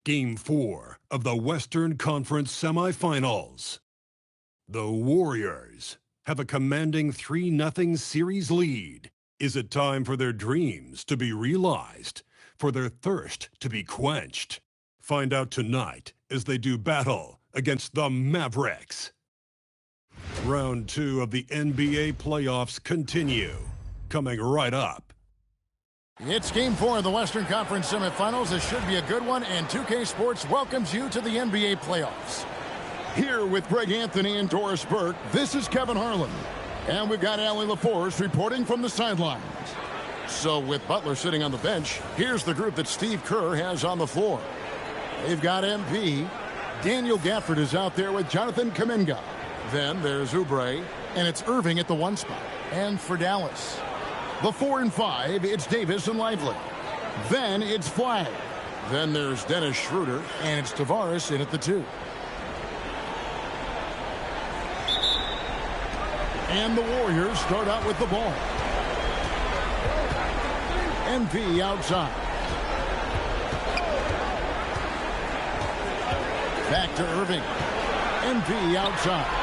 Game 4 of the Western Conference Semifinals. The Warriors have a commanding 3-0 series lead. Is it time for their dreams to be realized, for their thirst to be quenched? Find out tonight as they do battle against the Mavericks. Round 2 of the NBA playoffs continue. Coming right up. It's Game 4 of the Western Conference Semifinals. This should be a good one, and 2K Sports welcomes you to the NBA playoffs. Here with Greg Anthony and Doris Burke, this is Kevin Harlan. And we've got Allie LaForce reporting from the sidelines. So with Butler sitting on the bench, here's the group that Steve Kerr has on the floor. They've got MP. Daniel Gafford is out there with Jonathan Kuminga. Then there's Oubre, and it's Irving at the 1 spot. And for Dallas, the 4 and 5, it's Davis and Lively. Then it's Flagg. Then there's Dennis Schroeder, and it's Tavares in at the 2. And the Warriors start out with the ball. MP outside. Back to Irving. MP outside.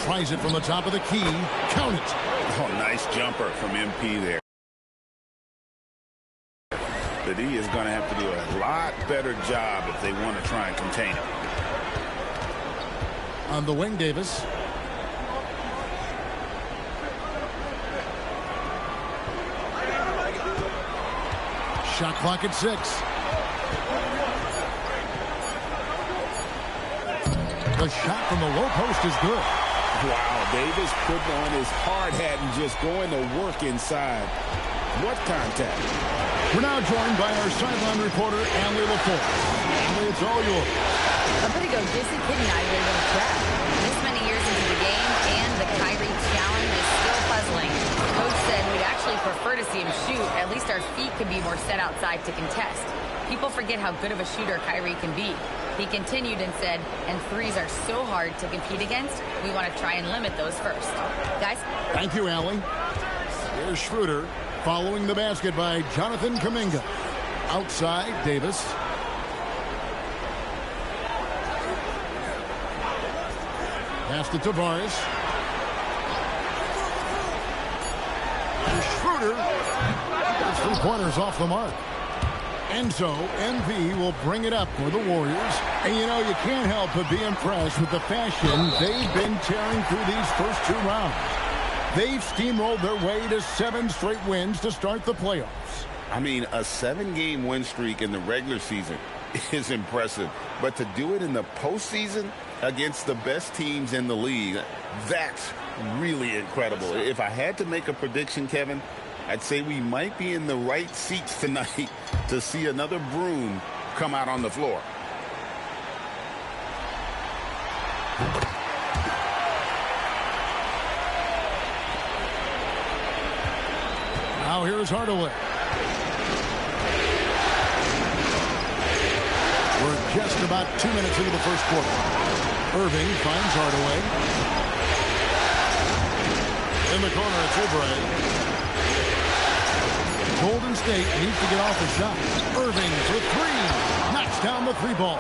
Tries it from the top of the key. Count it. Oh, nice jumper from MP there. But he is going to have to do a lot better job if they want to try and contain him. On the wing, Davis. Shot clock at 6. The shot from the low post is good. Wow, Davis putting on his hard hat and just going to work inside. What contact. We're now joined by our sideline reporter, Allie LaForce. Allie, it's all yours. A bit ago, Jason Kidd and I were a little trap. This many years into the game, and the Kyrie challenge is still puzzling. Coach said we'd actually prefer to see him shoot. At least our feet could be more set outside to contest. People forget how good of a shooter Kyrie can be. He continued and said, and threes are so hard to compete against, we want to try and limit those first. Guys? Thank you, Allie. Here's Schroeder following the basket by Jonathan Kuminga. Outside, Davis. Pass to Tavares. Here's Schroeder. His three-pointers off the mark. And so, MP will bring it up for the Warriors. And, you know, you can't help but be impressed with the fashion they've been tearing through these first 2 rounds. They've steamrolled their way to 7 straight wins to start the playoffs. I mean, a 7-game win streak in the regular season is impressive. But to do it in the postseason against the best teams in the league, that's really incredible. If I had to make a prediction, Kevin, I'd say we might be in the right seats tonight to see another broom come out on the floor. Now here's Hardaway. We're just about 2 minutes into the first quarter. Irving finds Hardaway. In the corner, it's Oubre. Golden State needs to get off the shot. Irving for 3. Knocks down the 3 ball.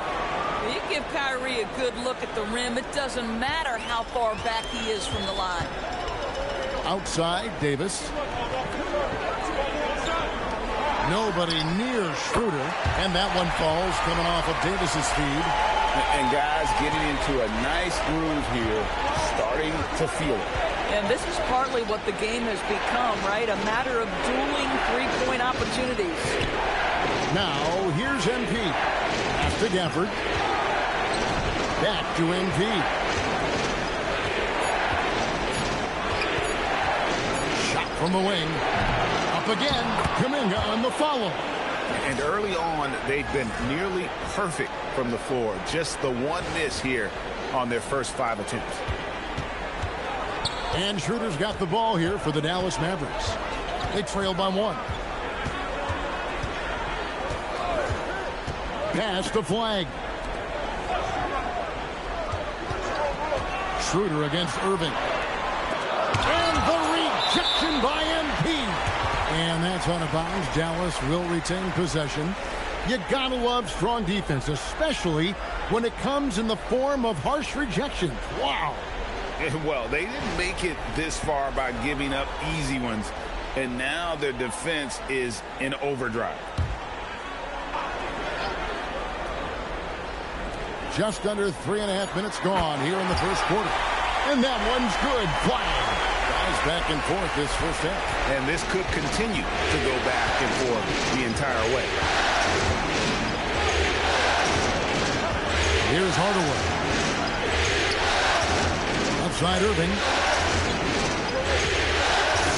You give Kyrie a good look at the rim. It doesn't matter how far back he is from the line. Outside, Davis. Nobody near Schroeder. And that one falls coming off of Davis's feed. And guys getting into a nice groove here, starting to feel it. And this is partly what the game has become, right? A matter of dueling three-point opportunities. Now, here's MP. Pass to Gafford. Back to MP. Shot from the wing. Up again. Kuminga on the follow. And early on, they've been nearly perfect from the floor. Just the one miss here on their first 5 attempts. And Schroeder's got the ball here for the Dallas Mavericks. They trail by 1. Pass to Flag. Schroeder against Irving. And the rejection by MP. And that's out of bounds. Dallas will retain possession. You gotta love strong defense, especially when it comes in the form of harsh rejections. Wow. Well, they didn't make it this far by giving up easy ones, and now their defense is in overdrive. Just under 3.5 minutes gone here in the first quarter. And that one's good. Flag. Guys back and forth this first half. And this could continue to go back and forth the entire way. Here's Hardaway. Outside Irving.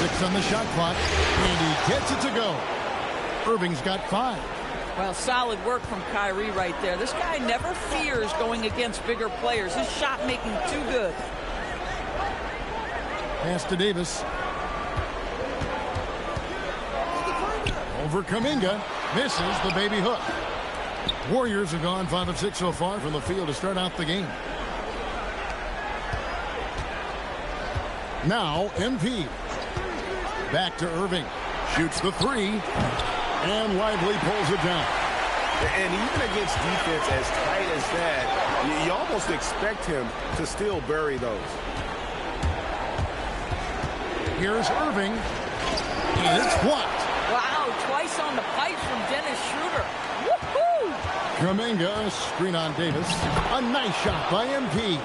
6 on the shot clock. And he gets it to go. Irving's got 5. Well, solid work from Kyrie right there. This guy never fears going against bigger players. His shot making too good. Pass to Davis. Over Kuminga. Misses the baby hook. Warriors have gone 5 of 6 so far from the field to start out the game. Now, MP. Back to Irving. Shoots the 3. And Lively pulls it down. And even against defense as tight as that, you almost expect him to still bury those. Here's Irving. And it's blocked. Wow, twice on the pipe from Dennis Schroeder. Woohoo! Kuminga, screen on Davis. A nice shot by MP.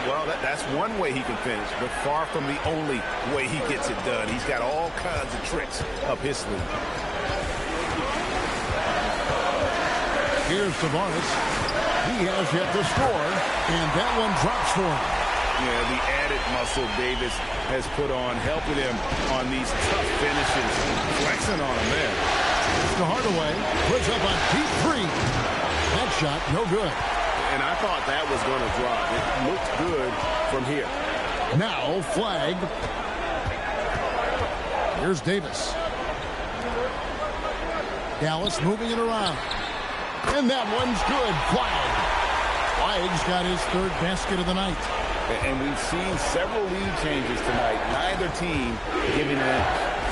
Well, that's one way he can finish, but far from the only way he gets it done. He's got all kinds of tricks up his sleeve. Here's Tavares. He has yet to score, and that one drops for him. Yeah, the added muscle Davis has put on, helping him on these tough finishes, flexing on him there. To Hardaway, puts up a deep three. That shot, no good. And I thought that was going to drop. It looked good from here. Now, flag. Here's Davis. Dallas moving it around. And that one's good. Flag. Flag's got his third basket of the night. And we've seen several lead changes tonight. Neither team giving in.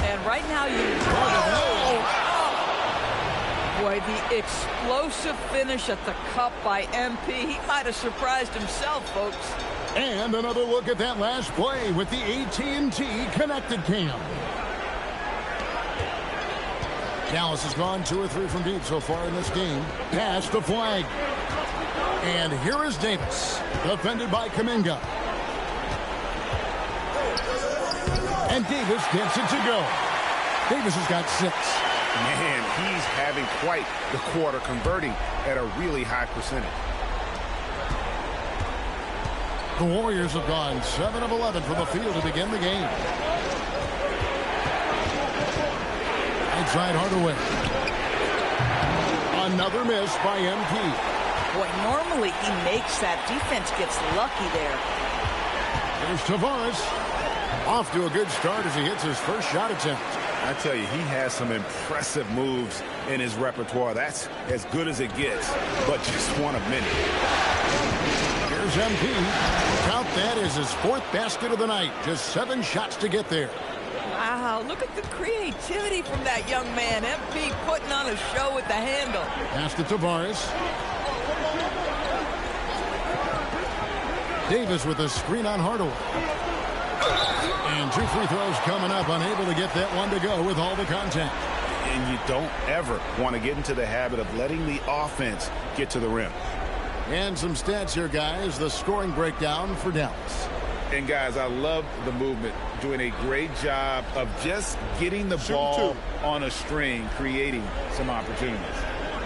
And right now you... Boy, the explosive finish at the cup by MP. He might have surprised himself, folks. And another look at that last play with the AT&T connected cam. Dallas has gone 2 or 3 from deep so far in this game. Pass the flag. And here is Davis, defended by Kuminga. And Davis gets it to go. Davis has got 6. Man, he's having quite the quarter, converting at a really high percentage. The Warriors have gone 7 of 11 from the field to begin the game. Outside Hardaway. Another miss by MP. Boy, normally he makes that. Defense gets lucky there. Here's Tavares. Off to a good start as he hits his first shot attempt. I tell you, he has some impressive moves in his repertoire. That's as good as it gets, but just one of many. Here's MP. Count that as his 4th basket of the night. Just 7 shots to get there. Wow, look at the creativity from that young man. MP putting on a show with the handle. Pass to Tavares. Davis with a screen on Hardaway. And 2 free throws coming up. Unable to get that one to go with all the contact. And you don't ever want to get into the habit of letting the offense get to the rim. And some stats here, guys. The scoring breakdown for Dallas. And, guys, I love the movement. Doing a great job of just getting the ball on a string, creating some opportunities.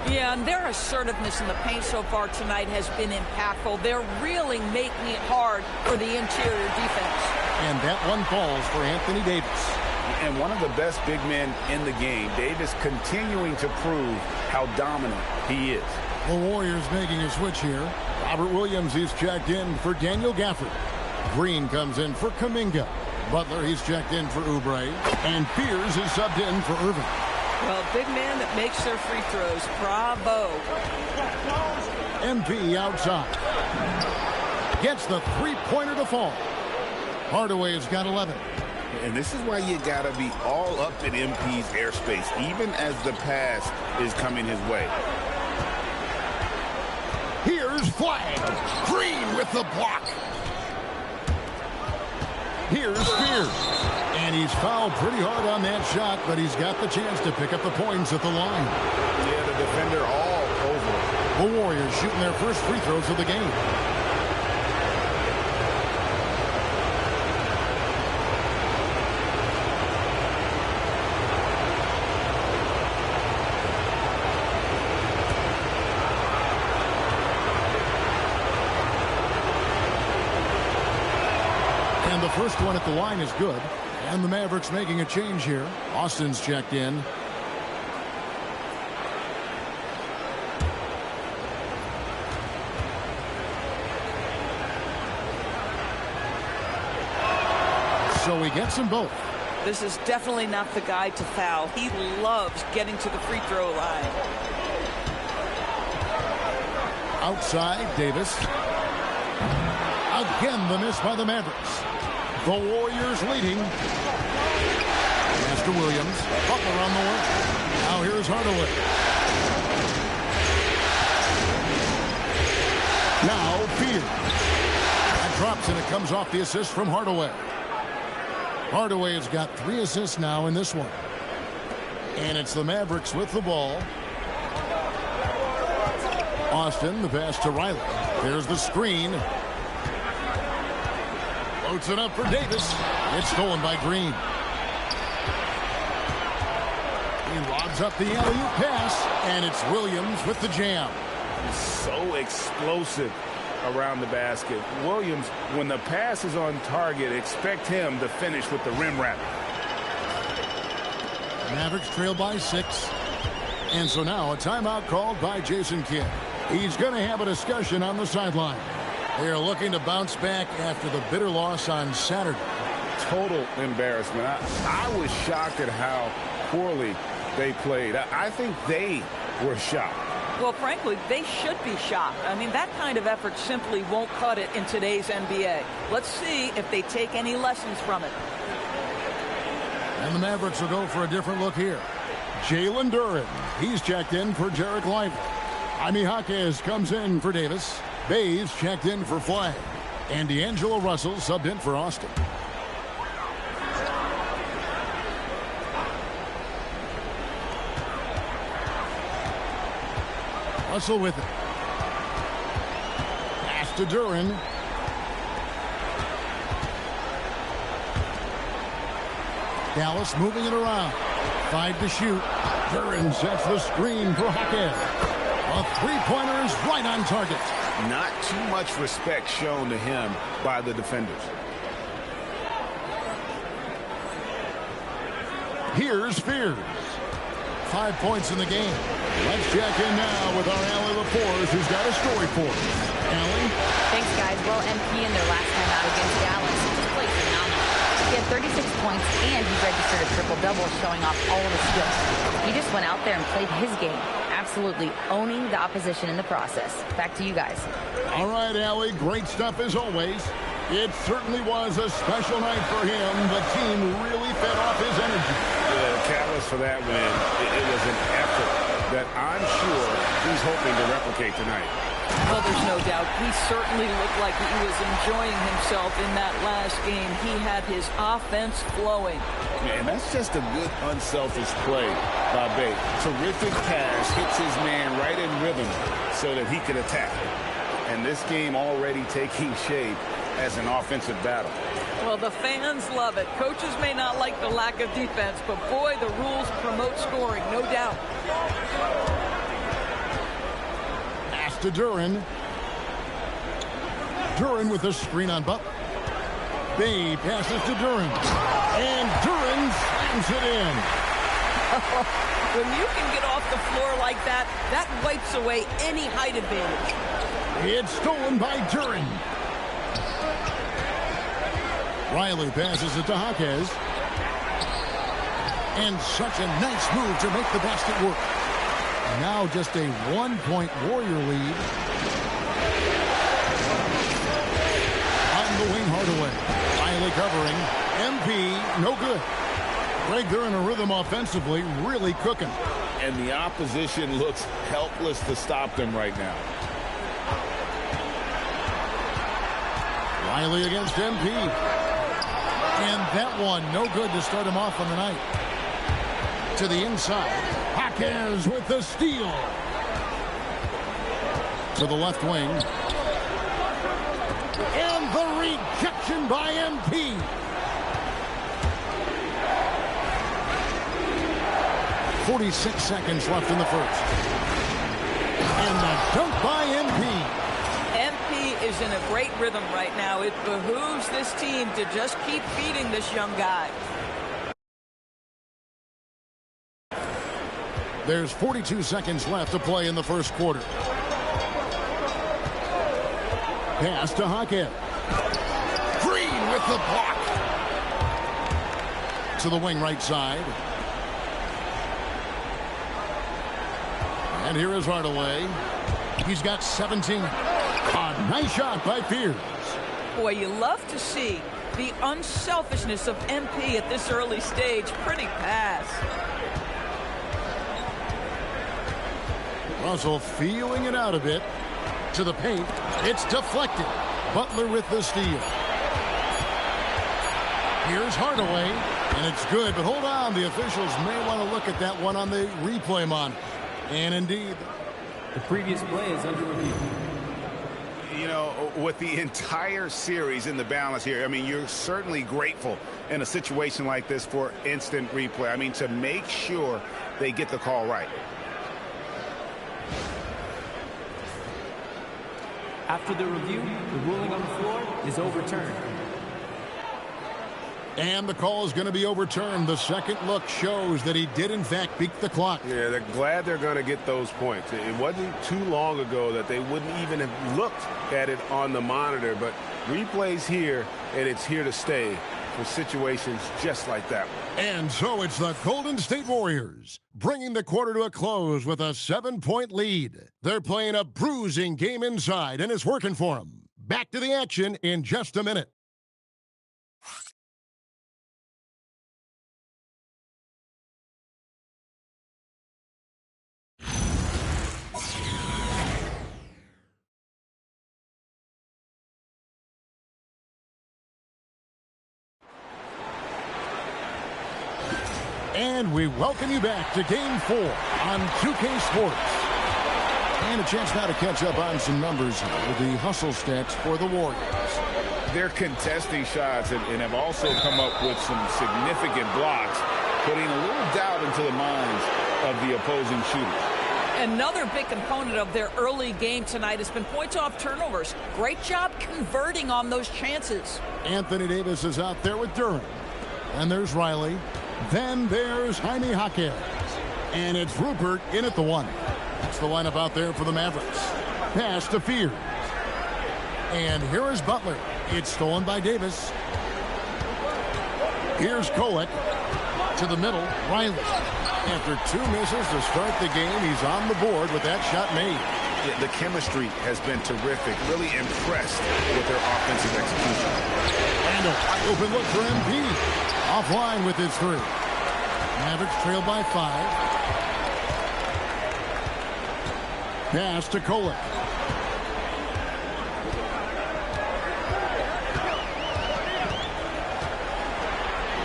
Yeah, and their assertiveness in the paint so far tonight has been impactful. They're really making it hard for the interior defense. And that one falls for Anthony Davis. And one of the best big men in the game, Davis continuing to prove how dominant he is. The Warriors making a switch here. Robert Williams, he's checked in for Daniel Gafford. Green comes in for Kuminga. Butler, he's checked in for Oubre. And Fears is subbed in for Irving. Well, big man that makes their free throws. Bravo. MP outside. Gets the three-pointer to fall. Hardaway has got 11. And this is why you got to be all up in MP's airspace, even as the pass is coming his way. Here's Flag. Green with the block. Here's Spears. And he's fouled pretty hard on that shot, but he's got the chance to pick up the points at the line. Yeah, the defender all over. The Warriors shooting their first free throws of the game. And the first one at the line is good. And the Mavericks making a change here. Austin's checked in. So he gets them both. This is definitely not the guy to foul. He loves getting to the free throw line. Outside, Davis. Again, the miss by the Mavericks. The Warriors leading. Master Williams. Butler on the way. Now here's Hardaway. Now Fears. That drops and it comes off the assist from Hardaway. Hardaway has got 3 assists now in this one. And it's the Mavericks with the ball. Austin, the pass to Riley. There's the screen. Floats it up for Davis. It's stolen by Green. He lobs Gives up the alley-oop pass, and it's Williams with the jam. So explosive around the basket. Williams, when the pass is on target, expect him to finish with the rim wrap. Mavericks trail by 6. And so now a timeout called by Jason Kidd. He's going to have a discussion on the sideline. They are looking to bounce back after the bitter loss on Saturday. Total embarrassment. I was shocked at how poorly they played. I think they were shocked. Well, frankly, they should be shocked. I mean, that kind of effort simply won't cut it in today's NBA. Let's see if they take any lessons from it. And the Mavericks will go for a different look here. Jalen Duren. He's checked in for Jarek Lively. Jaime Jaquez comes in for Davis. Bays checked in for Flagg. And D'Angelo Russell subbed in for Austin. Russell with it. Pass to Duren. Dallas moving it around. 5 to shoot. Duren sets the screen for Jaquez. A three-pointer is right on target. Not too much respect shown to him by the defenders. Here's Spears. 5 points in the game. Let's check in now with our Allie LaForce, who's got a story for us. Allie? Thanks, guys. Well, MP in their last time out against Dallas played phenomenal. He had 36 points, and he registered a triple-double, showing off all of his skills. He just went out there and played his game, absolutely owning the opposition in the process. Back to you guys. All right, Allie, great stuff as always. It certainly was a special night for him. The team really fed off his energy. The catalyst for that win, it was an effort that I'm sure he's hoping to replicate tonight. Well, there's no doubt. He certainly looked like he was enjoying himself in that last game. He had his offense flowing. And that's just a good, unselfish play by Bay. Terrific pass, hits his man right in rhythm so that he could attack. And this game already taking shape as an offensive battle. Well, the fans love it. Coaches may not like the lack of defense, but boy, the rules promote scoring, no doubt. Pass to Duren. Duren with a screen on Butler. Bay passes to Duren. And Duren slams it in. When you can get off the floor like that, that wipes away any height advantage. It's stolen by Duren. Riley passes it to Jaquez. And such a nice move to make the basket work. Now just a 1-point Warrior lead. On the wing, Hardaway. Riley covering. MP, no good. Greg, they're in a rhythm offensively, really cooking. And the opposition looks helpless to stop them right now. Riley against MP. And that one, no good to start him off on the night. To the inside. Jaquez with the steal. To the left wing. And the rejection by MP. .46 seconds left in the first. And the dunk by MP. MP is in a great rhythm right now. It behooves this team to just keep feeding this young guy. There's 42 seconds left to play in the first quarter. Pass to Jaquez. Green with the block. To the wing right side. And here is Hardaway. He's got 17. A nice shot by Pierce. Boy, you love to see the unselfishness of MP at this early stage. Pretty pass. Russell feeling it out a bit. To the paint. It's deflected. Butler with the steal. Here's Hardaway. And it's good, but hold on. The officials may want to look at that one on the replay monitor. And indeed, the previous play is under review. You know, with the entire series in the balance here, I mean, you're certainly grateful in a situation like this for instant replay. I mean, to make sure they get the call right. After the review, the ruling on the floor is overturned. And the call is going to be overturned. The second look shows that he did, in fact, beat the clock. Yeah, they're glad they're going to get those points. It wasn't too long ago that they wouldn't even have looked at it on the monitor, but replay's here, and it's here to stay for situations just like that one. And so it's the Golden State Warriors bringing the quarter to a close with a 7-point lead. They're playing a bruising game inside, and it's working for them. Back to the action in just a minute. And we welcome you back to Game 4 on 2K Sports. And a chance now to catch up on some numbers with the hustle stats for the Warriors. They're contesting shots and have also come up with some significant blocks, putting a little doubt into the minds of the opposing shooters. Another big component of their early game tonight has been points off turnovers. Great job converting on those chances. Anthony Davis is out there with Durham. And there's Riley. Then there's Jaime Jaquez. And it's Rupert in at the 1. That's the lineup out there for the Mavericks. Pass to Fears. And here is Butler. It's stolen by Davis. Here's Kolek. To the middle, Riley. After 2 misses to start the game, he's on the board with that shot made. Yeah, the chemistry has been terrific. Really impressed with their offensive execution. And a wide open look for MP. Offline with his 3. Mavericks trail by 5. Pass to Kolek.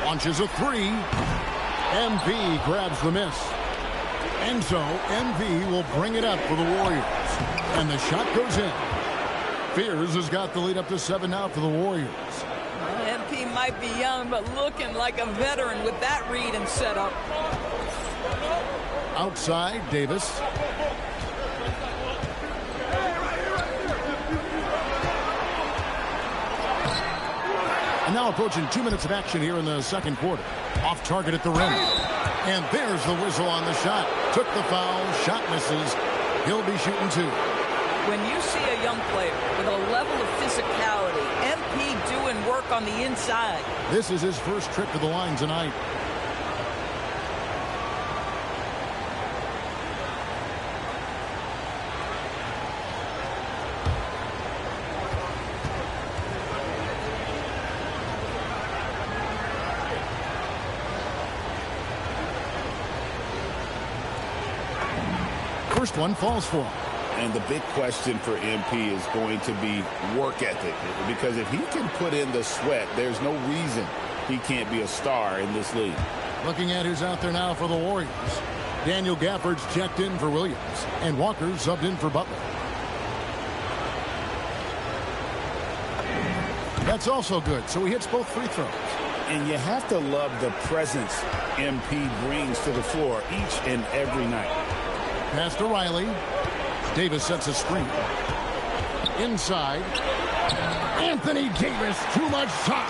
Launches a 3. MP grabs the miss. And so MP will bring it up for the Warriors. And the shot goes in. Fears has got the lead up to 7 now for the Warriors. MP might be young, but looking like a veteran with that read and setup. Outside, Davis. And now approaching 2 minutes of action here in the second quarter. Off target at the rim. And there's the whistle on the shot. Took the foul, shot misses. He'll be shooting 2. When you see a young player with a level of physicality, MP doing work on the inside. This is his first trip to the line tonight. First one falls for him. And the big question for MP is going to be work ethic. Because if he can put in the sweat, there's no reason he can't be a star in this league. Looking at who's out there now for the Warriors. Daniel Gafford's checked in for Williams. And Walker subbed in for Butler. That's also good. So he hits both free throws. And you have to love the presence MP brings to the floor each and every night. Pass to Riley. Davis sets a screen. Inside. Anthony Davis, too much time.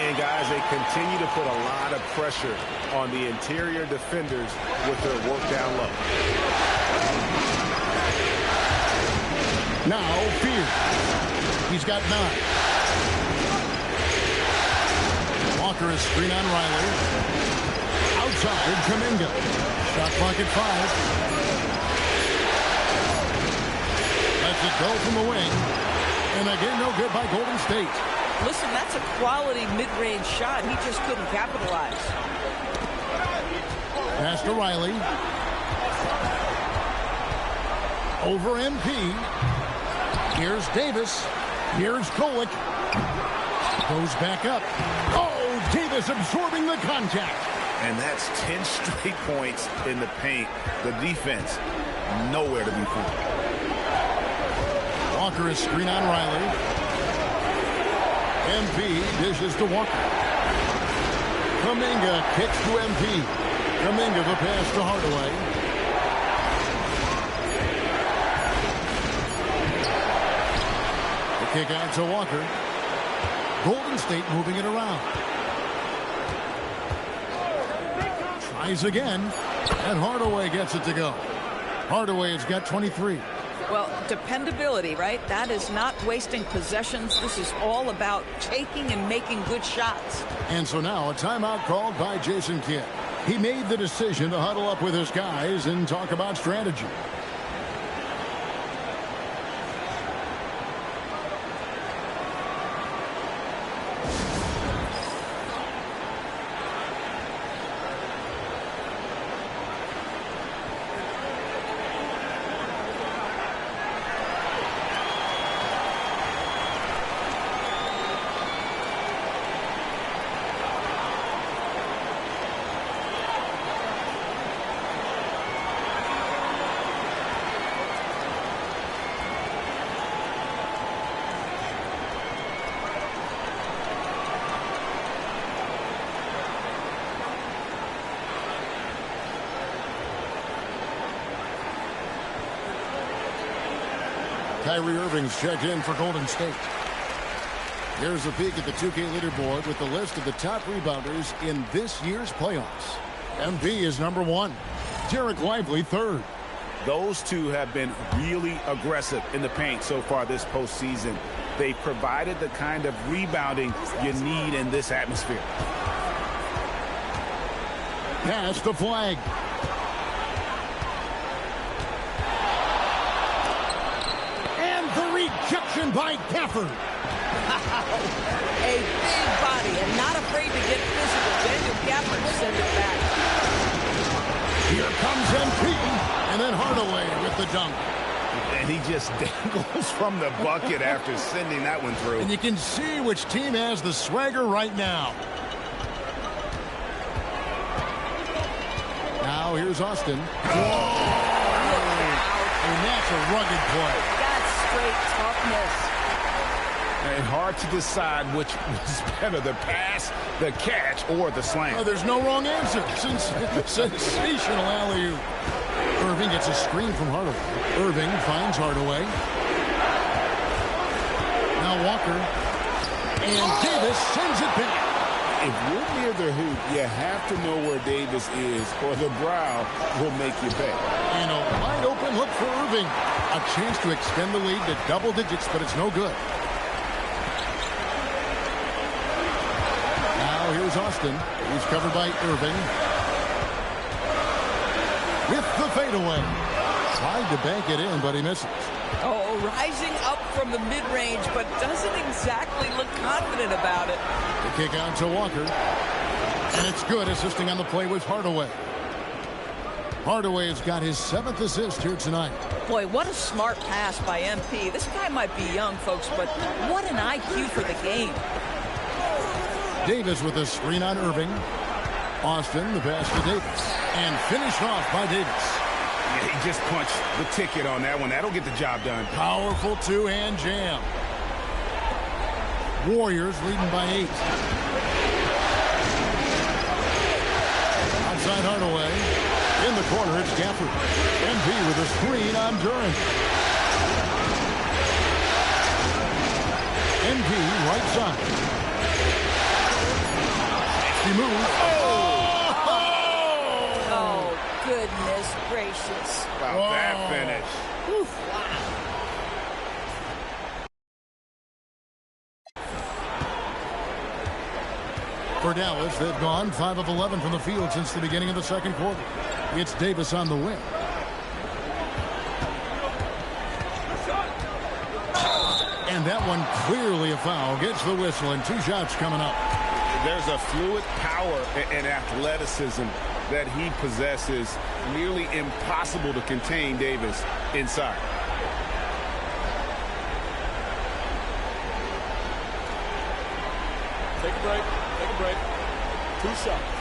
And guys, they continue to put a lot of pressure on the interior defenders with their work down low. Now Fears. He's got 9. Walker is screen on Riley. Outside, Kuminga. Shot clock at 5. Lets it go from the wing. And again, no good by Golden State. Listen, that's a quality mid-range shot. He just couldn't capitalize. Pass to Riley. Over MP. Here's Davis. Here's Kolek. Goes back up. Oh, Davis absorbing the contact. And that's 10 straight points in the paint. The defense, nowhere to be found. Walker is screen on Riley. MP dishes to Walker. Kuminga kicks to MP. Kuminga the pass to Hardaway. The kick out to Walker. Golden State moving it around. Tries again, and Hardaway gets it to go. Hardaway has got 23. Well, dependability, right? That is not wasting possessions. This is all about taking and making good shots. And so now a timeout called by Jason Kidd. He made the decision to huddle up with his guys and talk about strategy. Kyrie Irving's checked in for Golden State. Here's a peek at the 2K leaderboard with the list of the top rebounders in this year's playoffs. MP is number 1. Derek Lively third. Those two have been really aggressive in the paint so far this postseason. They provided the kind of rebounding you need in this atmosphere. Pass the flag. And the rejection by Gafford. A big body and not afraid to get physical. Daniel Gafford sent it back. Here comes MP, and then Hardaway with the dunk. And he just dangles from the bucket after sending that one through. And you can see which team has the swagger right now. Now here's Austin. Whoa! And that's a rugged play. That's straight toughness. And hard to decide which was better, the pass, the catch, or the slam. Oh, there's no wrong answer. Sensational alley-oop. Irving gets a screen from Hardaway. Irving finds Hardaway. Now Walker. And Davis sends it back. If you're near the hoop, you have to know where Davis is, or the brow will make you pay. And a wide open look for Irving. A chance to extend the lead to double digits, but it's no good. Now here's Austin. He's covered by Irving. With the fadeaway. Tried to bank it in, but he misses. Oh, rising up from the mid-range, but doesn't exactly look confident about it. The kick out to Walker. And it's good. Assisting on the play was Hardaway. Hardaway has got his 7th assist here tonight. Boy, what a smart pass by MP. This guy might be young, folks, but what an IQ for the game. Davis with a screen on Irving. Austin, the pass to Davis. And finished off by Davis. Yeah, he just punched the ticket on that one. That'll get the job done. Powerful two-hand jam. Warriors leading by 8. Outside Hardaway. In the corner, it's Gafford. MP with a screen on Durant. MP right side. He moves. Oh, goodness gracious. Wow, that finish. Oof. For Dallas, they've gone 5 of 11 from the field since the beginning of the second quarter. It's Davis on the win. And that one clearly a foul. Gets the whistle, and 2 shots coming up. There's a fluid power and athleticism that he possesses. Nearly impossible to contain Davis inside. Take a break. Take a break. 2 shots.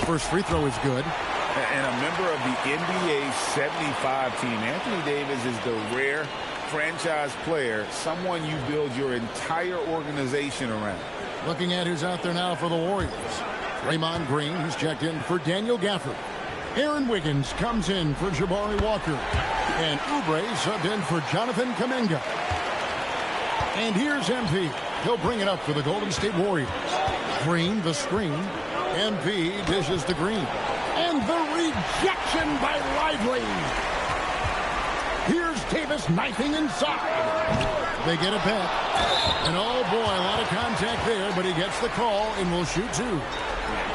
first free throw is good. And a member of the NBA 75 team, Anthony Davis is the rare franchise player, someone you build your entire organization around. Looking at who's out there now for the Warriors. Draymond Green, he's checked in for Daniel Gafford. Aaron Wiggins comes in for Jabari Walker. And Oubre subbed in for Jonathan Kuminga. And here's MP. He'll bring it up for the Golden State Warriors. Green, the screen. MP dishes to Green. And the rejection by Lively. Here's Davis knifing inside. They get it back. And oh boy, a lot of contact there, but he gets the call and will shoot two.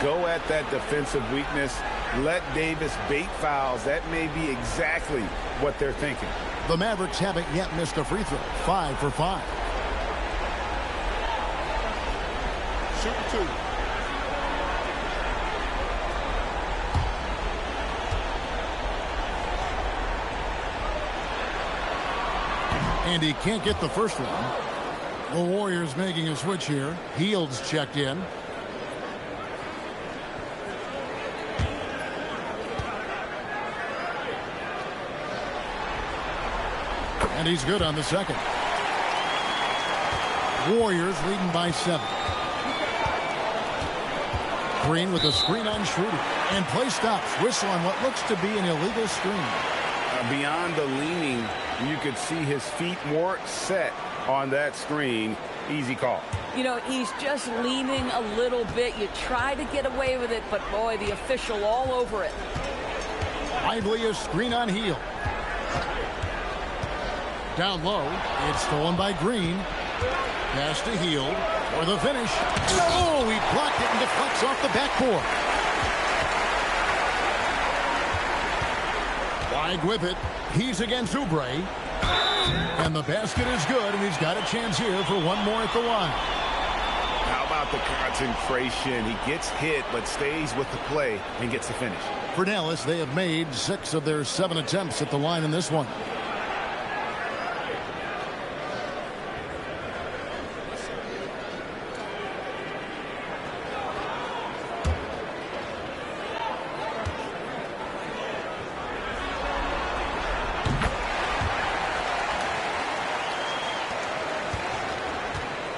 Go at that defensive weakness. Let Davis bait fouls. That may be exactly what they're thinking. The Mavericks haven't yet missed a free throw. 5 for 5. Shoot two. And he can't get the first one. The Warriors making a switch here. Hield's checked in. And he's good on the second. Warriors leading by 7. Green with a screen on Schroeder. And play stops. Whistle on what looks to be an illegal screen. Beyond the leaning, you could see his feet more set on that screen. Easy call. You know, he's just leaning a little bit. You try to get away with it, but boy, the official all over it. Lively a screen on Hield. Down low. It's stolen by Green. Pass to Hield for the finish. Oh, he blocked it and deflects off the backboard. Wide with it. He's against Oubre. And the basket is good, and he's got a chance here for one more at the line. How about the concentration? He gets hit, but stays with the play and gets the finish. For Dallas, they have made 6 of their 7 attempts at the line in this one.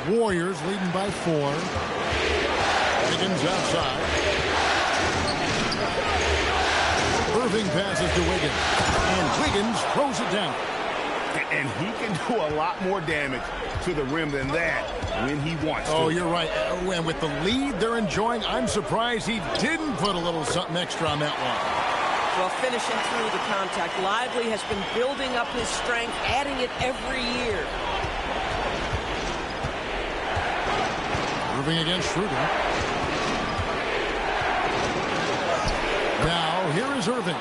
Warriors leading by 4. Wiggins outside. Irving passes to Wiggins. And Wiggins throws it down. And he can do a lot more damage to the rim than that when he wants to. Oh, you're right. And with the lead they're enjoying, I'm surprised he didn't put a little something extra on that one. Well, finishing through the contact. Lively has been building up his strength, adding it every year. Irving against Schroeder. Now, here is Irving.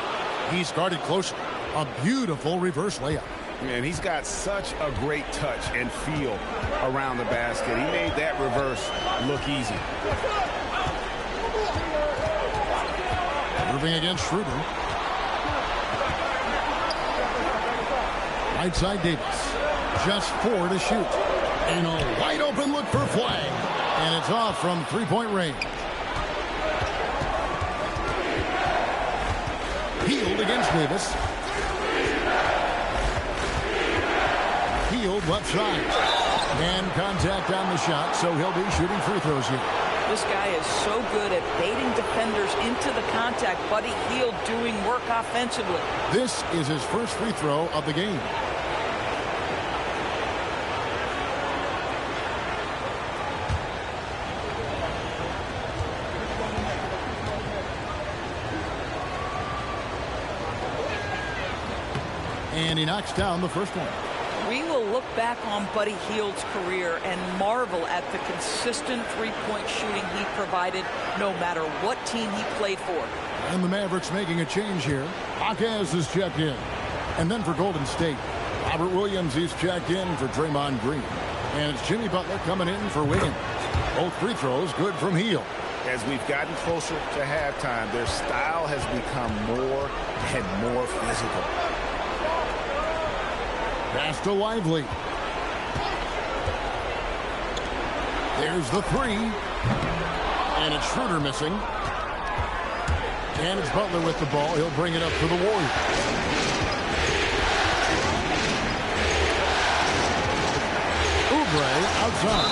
He's guarded closely. A beautiful reverse layup. And he's got such a great touch and feel around the basket. He made that reverse look easy. Irving against Schroeder. Right side Davis. Just 4 to shoot. And a wide open look for flag. And it's off from three-point range. Hield against Davis. Hield left side. And contact on the shot, so he'll be shooting free throws here. This guy is so good at baiting defenders into the contact. Buddy Hield doing work offensively. This is his first free throw of the game. And he knocks down the first one. We will look back on Buddy Hield's career and marvel at the consistent three-point shooting he provided no matter what team he played for. And the Mavericks making a change here. Hawkes is checked in. And then for Golden State, Robert Williams is checked in for Draymond Green. And it's Jimmy Butler coming in for Wiggins. Both free throws good from Hield. As we've gotten closer to halftime, their style has become more and more physical. Pass to Lively. There's the 3. And it's Schroeder missing. And it's Butler with the ball. He'll bring it up for the Warriors. Oubre outside.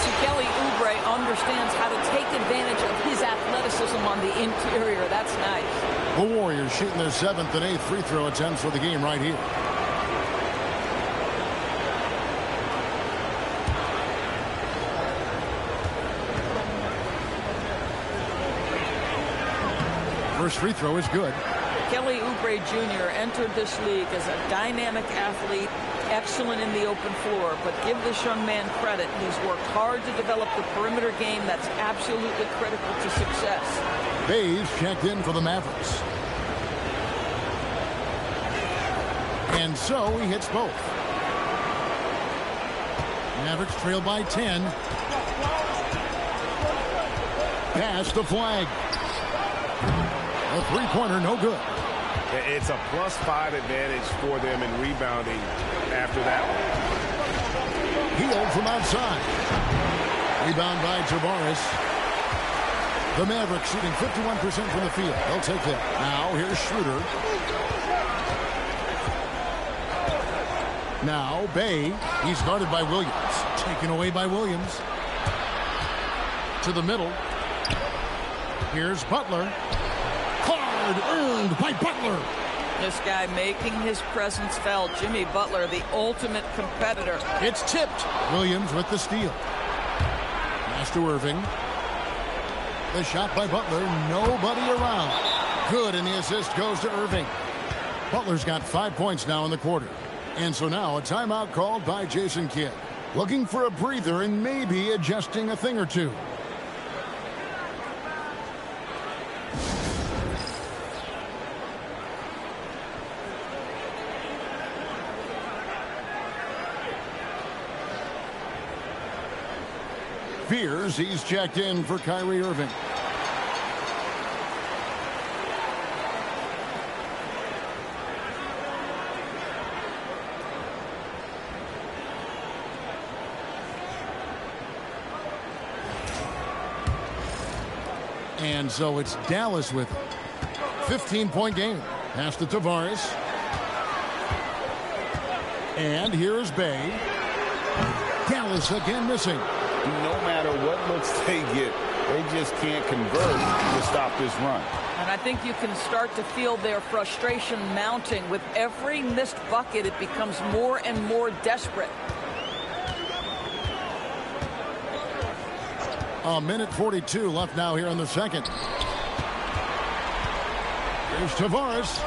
See, Kelly Oubre understands how to take advantage of his athleticism on the interior. That's nice. The Warriors shooting their 7th and 8th free throw attempts for the game right here. First free throw is good. Kelly Oubre Jr. entered this league as a dynamic athlete, excellent in the open floor, but give this young man credit. He's worked hard to develop the perimeter game that's absolutely critical to success. Bays checked in for the Mavericks. And so he hits both. Mavericks trail by 10. Pass the flag. A three-pointer, no good. It's a +5 advantage for them in rebounding after that one. Heel from outside. Rebound by Tavares. The Mavericks shooting 51% from the field. They'll take that. Now here's Schroeder. Now Bay. He's guarded by Williams. Taken away by Williams. To the middle. Here's Butler. Hard earned by Butler. This guy making his presence felt. Jimmy Butler, the ultimate competitor. It's tipped. Williams with the steal. Pass to Irving. The shot by Butler. Nobody around. Good, and the assist goes to Irving. Butler's got 5 points now in the quarter. And so now a timeout called by Jason Kidd. Looking for a breather and maybe adjusting a thing or two. Fears he's checked in for Kyrie Irving. And so it's Dallas with it. 15-point game. Pass to Tavares. And here's Bay. Dallas again missing. No matter what looks they get, they just can't convert to stop this run. And I think you can start to feel their frustration mounting. With every missed bucket, it becomes more and more desperate. A minute 42 left now here in the second. Here's Tavares.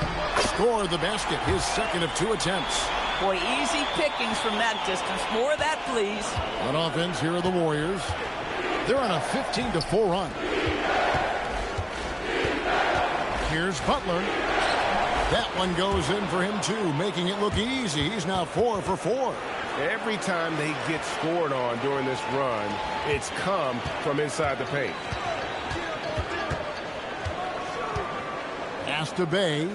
Scored the basket, his second of 2 attempts. Boy, easy pickings from that distance. More of that, please. On offense, here are the Warriors. They're on a 15-4 run. Here's Butler. That one goes in for him, too, making it look easy. He's now 4 for 4. Every time they get scored on during this run, it's come from inside the paint. Pass to Bay.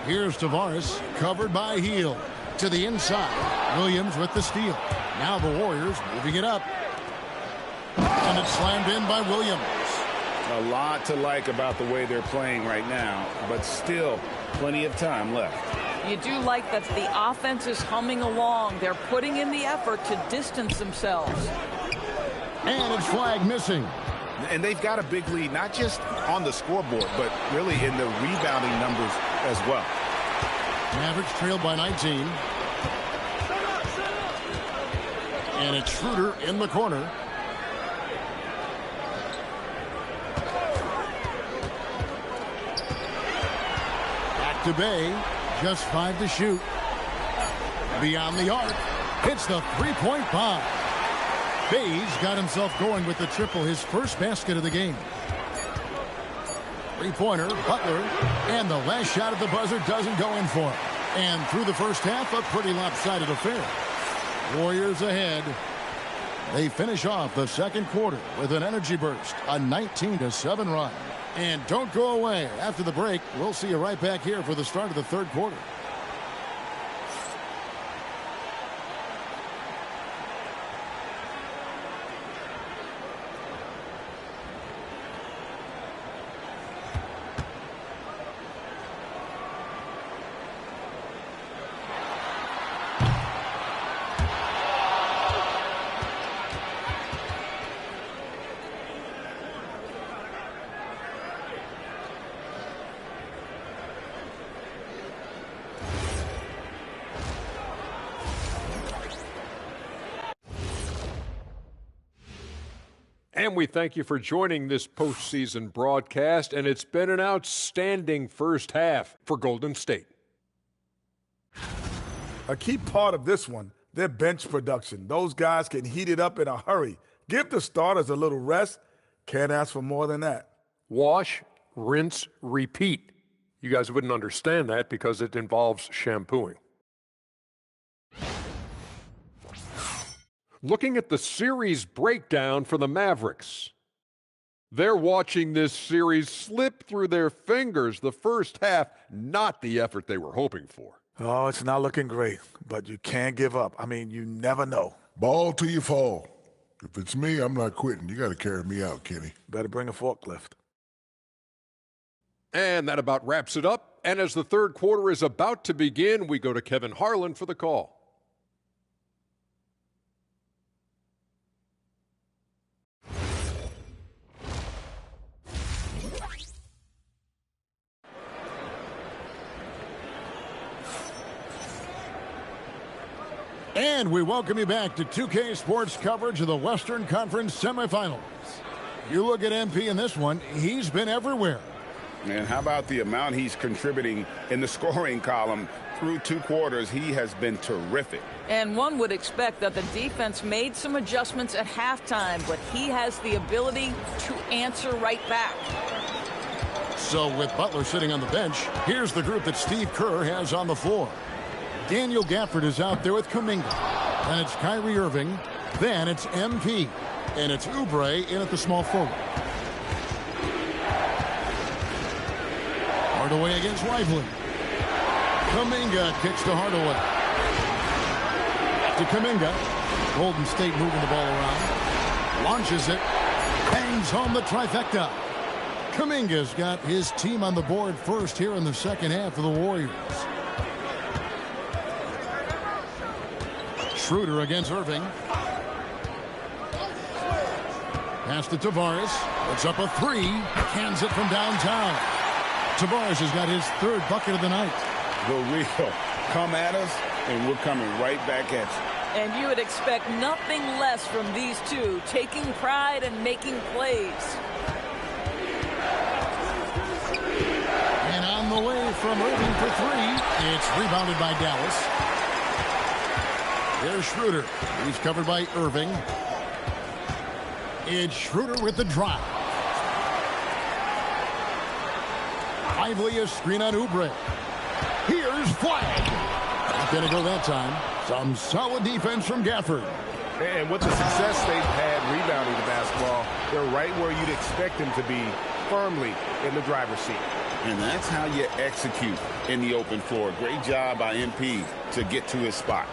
Here's Tavares, covered by Heel. To the inside. Williams with the steal. Now the Warriors moving it up. And it's slammed in by Williams. A lot to like about the way they're playing right now, but still plenty of time left. You do like that the offense is humming along. They're putting in the effort to distance themselves. And it's flag missing. And they've got a big lead, not just on the scoreboard, but really in the rebounding numbers as well. Mavericks trailed by 19. And it's Schroeder in the corner. Back to Bay. Just 5 to shoot. Beyond the arc. Hits the three-point bomb. Bay's got himself going with the triple, his first basket of the game. Three-pointer, Butler, and the last shot at the buzzer doesn't go in for him. And through the first half, a pretty lopsided affair. Warriors ahead. They finish off the second quarter with an energy burst, a 19-7 run. And don't go away. After the break, we'll see you right back here for the start of the third quarter. And we thank you for joining this postseason broadcast, and it's been an outstanding first half for Golden State. A key part of this one, their bench production. Those guys can heat it up in a hurry. Give the starters a little rest. Can't ask for more than that. Wash, rinse, repeat. You guys wouldn't understand that because it involves shampooing. Looking at the series breakdown for the Mavericks. They're watching this series slip through their fingers. The first half, not the effort they were hoping for. Oh, it's not looking great, but you can't give up. I mean, you never know. Ball till you fall. If it's me, I'm not quitting. You got to carry me out, Kenny. Better bring a forklift. And that about wraps it up. And as the third quarter is about to begin, we go to Kevin Harlan for the call. And we welcome you back to 2K Sports coverage of the Western Conference Semifinals. You look at MP in this one, he's been everywhere. And how about the amount he's contributing in the scoring column? Through 2 quarters, he has been terrific. And one would expect that the defense made some adjustments at halftime, but he has the ability to answer right back. So with Butler sitting on the bench, here's the group that Steve Kerr has on the floor. Daniel Gafford is out there with Kuminga. Then it's Kyrie Irving. Then it's MP. And it's Oubre in at the small forward. Hardaway against Lively. Kuminga kicks to Hardaway. To Kuminga. Golden State moving the ball around. Launches it. Bangs home the trifecta. Kuminga's got his team on the board first here in the second half of the Warriors. Schroeder against Irving. Pass to Tavares. Puts up a 3. Cans it from downtown. Tavares has got his 3rd bucket of the night. The real come at us, and we're coming right back at you. And you would expect nothing less from these two, taking pride and making plays. And on the way from Irving for 3. It's rebounded by Dallas. There's Schroeder. He's covered by Irving. It's Schroeder with the drive. Lively a screen on Oubre. Here's Flag. Not going to go that time. Some solid defense from Gafford. And with the success they've had rebounding the basketball, they're right where you'd expect them to be, firmly in the driver's seat. And that's how you execute in the open floor. Great job by MP to get to his spot.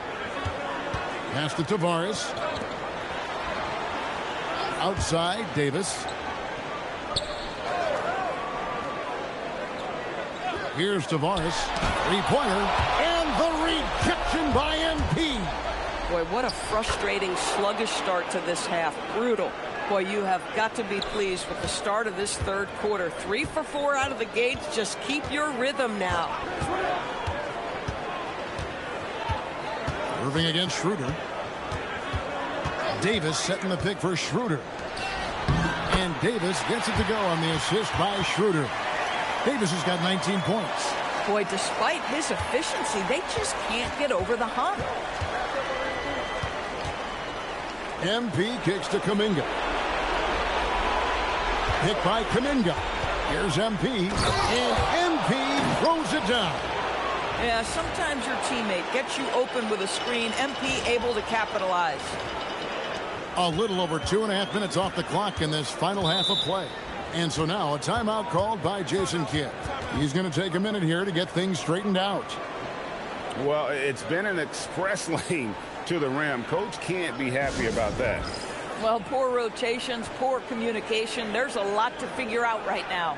Pass to Tavares. Outside, Davis. Here's Tavares. 3-pointer. And the rejection by MP. Boy, what a frustrating, sluggish start to this half. Brutal. Boy, you have got to be pleased with the start of this third quarter. 3 for 4 out of the gates. Just keep your rhythm now. Irving against Schroeder. Davis setting the pick for Schroeder. And Davis gets it to go on the assist by Schroeder. Davis has got 19 points. Boy, despite his efficiency, they just can't get over the hump. MP kicks to Kuminga. Pick by Kuminga. Here's MP. And MP throws it down. Yeah, sometimes your teammate gets you open with a screen. MP able to capitalize. A little over 2.5 minutes off the clock in this final half of play. And so now a timeout called by Jason Kidd. He's going to take a minute here to get things straightened out. Well, it's been an express lane to the rim. Coach can't be happy about that. Well, poor rotations, poor communication. There's a lot to figure out right now.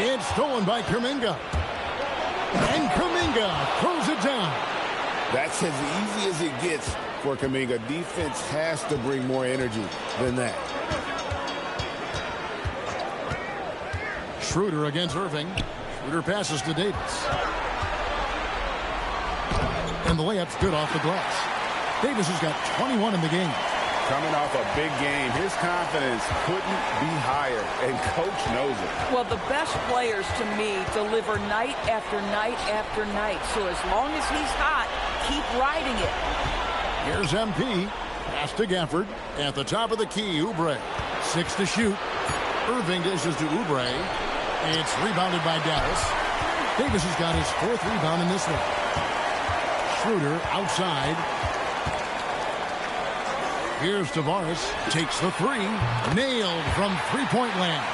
It's stolen by Kuminga. And Kuminga throws it down. That's as easy as it gets for Kuminga. Defense has to bring more energy than that. Schroeder against Irving. Schroeder passes to Davis. And the layup's good off the glass. Davis has got 21 in the game. Coming off a big game, his confidence couldn't be higher, and coach knows it. Well, the best players, to me, deliver night after night after night. So as long as he's hot, keep riding it. Here's MP. Pass to Gafford. At the top of the key, Oubre. 6 to shoot. Irving dishes to Oubre. It's rebounded by Dallas. Davis has got his 4th rebound in this one. Schroeder outside. Here's Tavares. Takes the 3. Nailed from three-point land.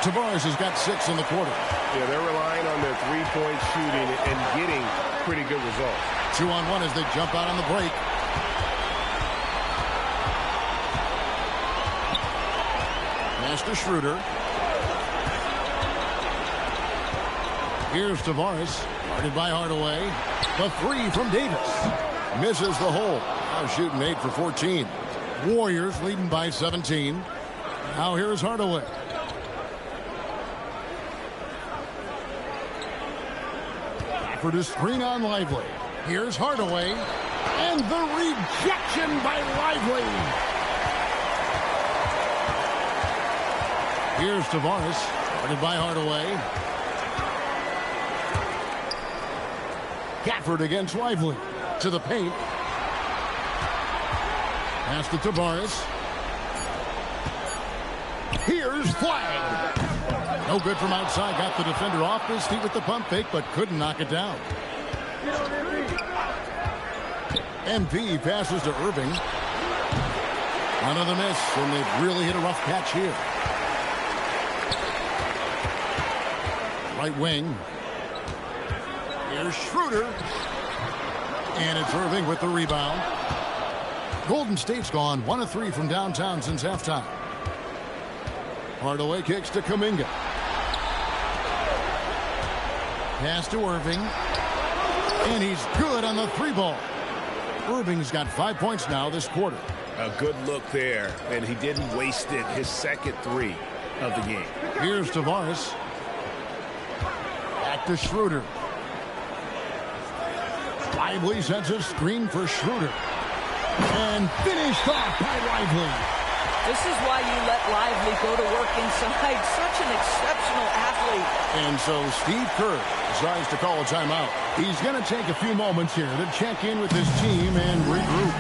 Tavares has got 6 in the quarter. Yeah, they're relying on their three-point shooting and getting pretty good results. 2-on-1 as they jump out on the break. Pass to Schroeder. Here's Tavares. Guarded by Hardaway. The 3 from Davis. Misses the hole. Now shooting 8 for 14. Warriors leading by 17. Now here's Hardaway. For the screen on Lively. Here's Hardaway. And the rejection by Lively. Here's Tavares. Guarded by Hardaway. Gafford against Lively. To the paint. Pass to Tavares. Here's flag. No good from outside. Got the defender off his feet with the pump fake, but couldn't knock it down. MP passes to Irving. Another miss, and they've really hit a rough catch here. Right wing. Here's Schroeder. And it's Irving with the rebound. Golden State's gone 1 of 3 from downtown since halftime. Hardaway kicks to Kuminga. Pass to Irving. And he's good on the 3-ball. Irving's got 5 points now this quarter. A good look there, and he didn't waste it. His second 3 of the game. Here's Tavares. Back to Schroeder. Lively sets a screen for Schroeder. And finished off by Lively. This is why you let Lively go to work inside. Such an exceptional athlete. And so Steve Kerr decides to call a timeout. He's going to take a few moments here to check in with his team and regroup.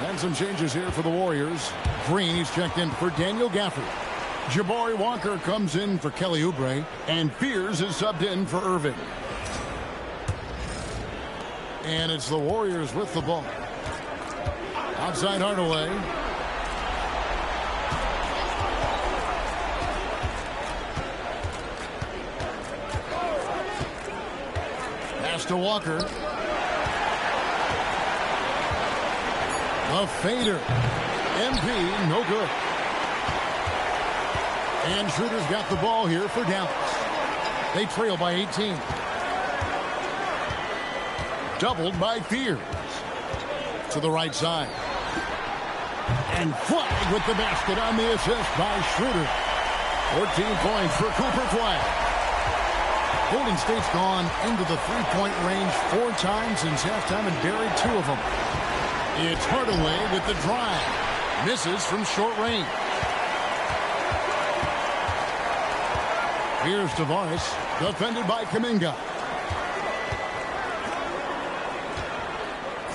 And some changes here for the Warriors. Green, he's checked in for Daniel Gafford. Jabari Walker comes in for Kelly Oubre, and Fears is subbed in for Irving. And it's the Warriors with the ball. Outside Hardaway. Pass to Walker. The fader. MP, no good. And Schroeder's got the ball here for Dallas. They trail by 18. Doubled by Fears. To the right side. And Flag with the basket on the assist by Schroeder. 14 points for Cooper Flag. Golden State's gone into the three-point range 4 times since halftime and buried 2 of them. It's Hardaway with the drive. Misses from short range. Here's Tavares, defended by Kuminga.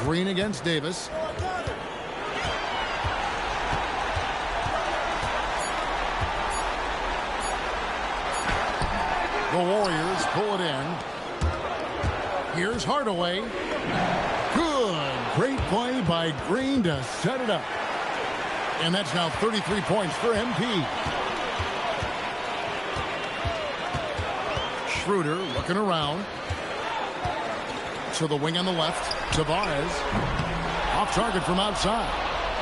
Green against Davis. The Warriors pull it in. Here's Hardaway. Good. Great play by Green to set it up. And that's now 33 points for MP. Schroeder looking around. To the wing on the left. Tavares. Off target from outside.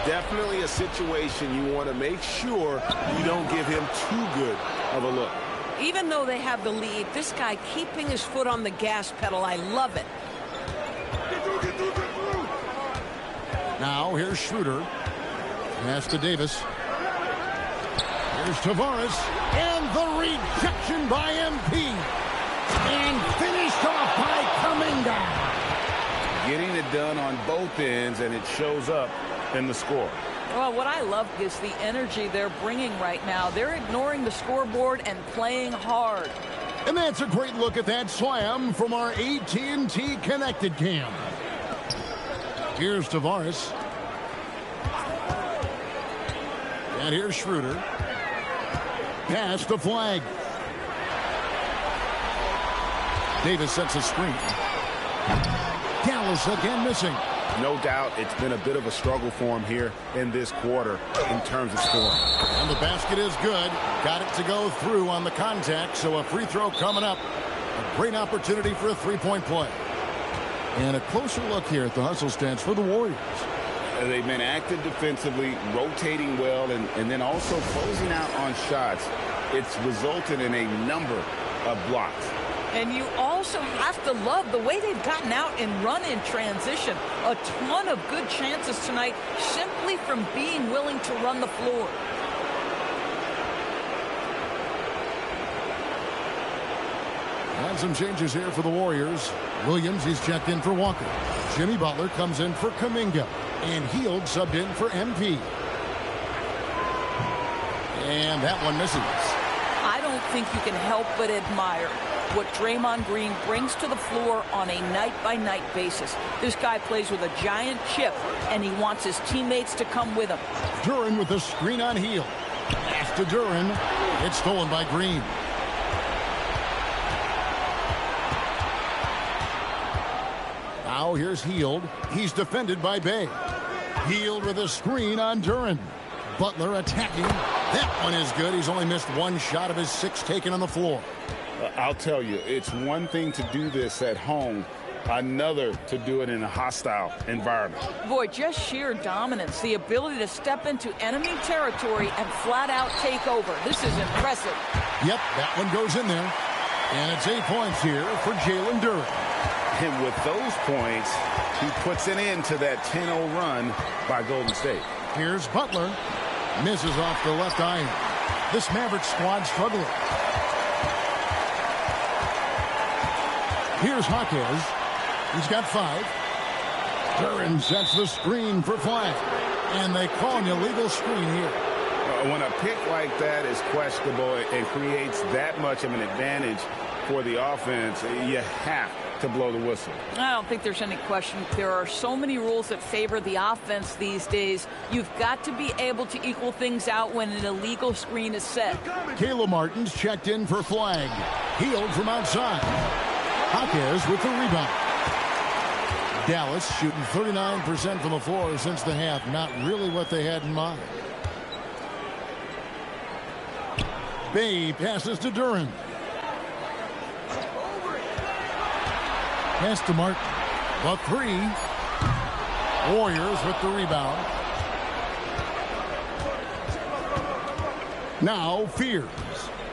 definitely a situation you want to make sure you don't give him too good of a look. Even though they have the lead, this guy keeping his foot on the gas pedal, I love it. Now here's Schroeder. Pass to Davis. Here's Tavares. And the rejection by MP. And finished off by Kuminga. Getting it done on both ends, and it shows up in the score. Well, what I love is the energy they're bringing right now. They're ignoring the scoreboard and playing hard. And that's a great look at that slam from our AT&T Connected Cam. Here's Tavares. And here's Schroeder. Pass to Flag. Davis sets a screen. Dallas again missing. No doubt it's been a bit of a struggle for him here in this quarter in terms of scoring. And the basket is good. Got it to go through on the contact, so a free throw coming up. A great opportunity for a three-point play. And a closer look here at the hustle stats for the Warriors. They've been active defensively, rotating well, and then also closing out on shots. It's resulted in a number of blocks. And you also have to love the way they've gotten out and run in transition. A ton of good chances tonight simply from being willing to run the floor. And some changes here for the Warriors. Williams, he's checked in for Walker. Jimmy Butler comes in for Kuminga. And Hield subbed in for MP. And that one misses. I don't think you can help but admire what Draymond Green brings to the floor on a night-by-night basis. This guy plays with a giant chip, and he wants his teammates to come with him. Duren with the screen on Hield. Pass to Duren. It's stolen by Green. Now here's Hield. He's defended by Bay. Hield with a screen on Duren. Butler attacking. That one is good. He's only missed one shot of his 6 taken on the floor. I'll tell you, it's one thing to do this at home, another to do it in a hostile environment. Boy, just sheer dominance, the ability to step into enemy territory and flat out take over. This is impressive. Yep, that one goes in there. And it's 8 points here for Jalen Duren. And with those points, he puts an end to that 10-0 run by Golden State. Here's Butler. Misses off the left iron. This Mavericks squad struggling. Here's Hawkins. He's got 5. Duren sets the screen for Flag. And they call an illegal screen here. When a pick like that is questionable and creates that much of an advantage for the offense, you have to blow the whistle. I don't think there's any question. There are so many rules that favor the offense these days. You've got to be able to equal things out when an illegal screen is set. Caleb Martin's checked in for Flag. Hield from outside. Hawkins with the rebound. Dallas shooting 39% from the floor since the half. Not really what they had in mind. Bay passes to Duren. Pass to Martin. The 3. Warriors with the rebound. Now Fears.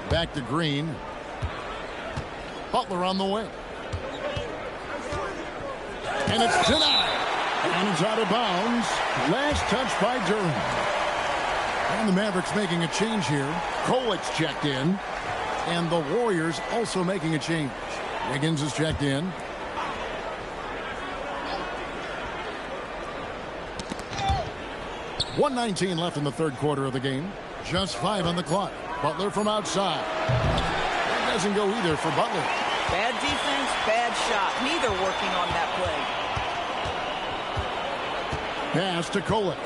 Back to Green. Butler on the wing. And it's denied. And it's out of bounds. Last touch by Duren. And the Mavericks making a change here. Kolic's checked in. And the Warriors also making a change. Wiggins is checked in. .119 left in the third quarter of the game. Just 5 on the clock. Butler from outside. That doesn't go either for Butler. Bad defense, bad shot. Neither working on that play. Pass to Kolick.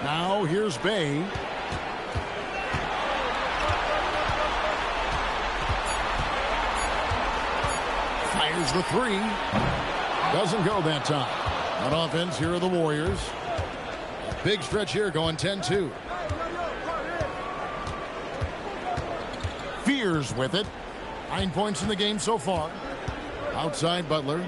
Now here's Bay. Fires the 3. Doesn't go that time. On offense, here are the Warriors. Big stretch here going 10-2. Fears with it. 9 points in the game so far. Outside Butler.